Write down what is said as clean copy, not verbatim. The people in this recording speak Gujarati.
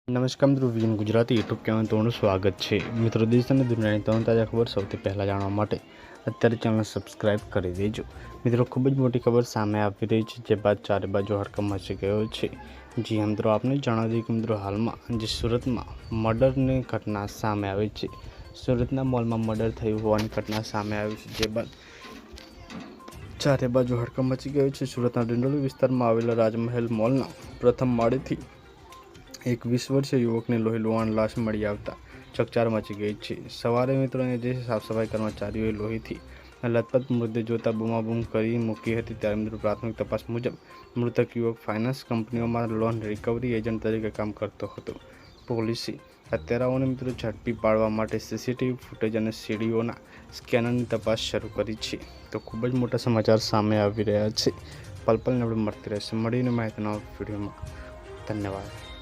નમસ્કાર મિત્રો, વિઝન ગુજરાતી યુટ્યુબ ચેનલ તમારું સ્વાગત છે। મિત્રો, દેશ અને દુનિયાની તમામ તાજા ખબર સૌથી પહેલાં જાણવા માટે અત્યારે ચેનલ સબસ્ક્રાઇબ કરી દેજો। મિત્રો, ખૂબ જ મોટી ખબર સામે આવી રહી છે, જે બાદ ચારે બાજુ હડકંપ મચી ગયો છે। જી હા મિત્રો, આપને જણાવી દઈએ કે મિત્રો હાલમાં જે સુરતમાં મર્ડરની ઘટના સામે આવી છે। સુરતના મોલમાં મર્ડર થયું હોવાની ઘટના સામે આવી છે, જે બાદ ચારે બાજુ હડકંપ મચી ગયો છે। સુરતના ડિંડોલી વિસ્તારમાં આવેલા રાજમહેલ મોલના પ્રથમ માળેથી એક 20 વર્ષીય યુવકની લોહી લુહાણ લાશ મળી આવતા ચકચાર મચી ગઈ છે। સવારે મિત્રોને જે સાફ સફાઈ કર્મચારીઓએ લોહીથી લથપથ મૃતદેહ જોતા બૂમાબૂમ કરી મૂકી હતી। ત્યારે મિત્રો પ્રાથમિક તપાસ મુજબ મૃતક યુવક ફાઇનાન્સ કંપનીઓમાં લોન રિકવરી એજન્ટ તરીકે કામ કરતો હતો। પોલીસે હત્યારાઓને મિત્રો ઝડપી પાડવા માટે સીસીટીવી ફૂટેજ અને સીડીઓના સ્કેનરની તપાસ શરૂ કરી છે। તો ખૂબ જ મોટા સમાચાર સામે આવી રહ્યા છે। પલ પલને આપણે મળતી રહેશે, મળીને માહિતીના વિડીયોમાં। ધન્યવાદ।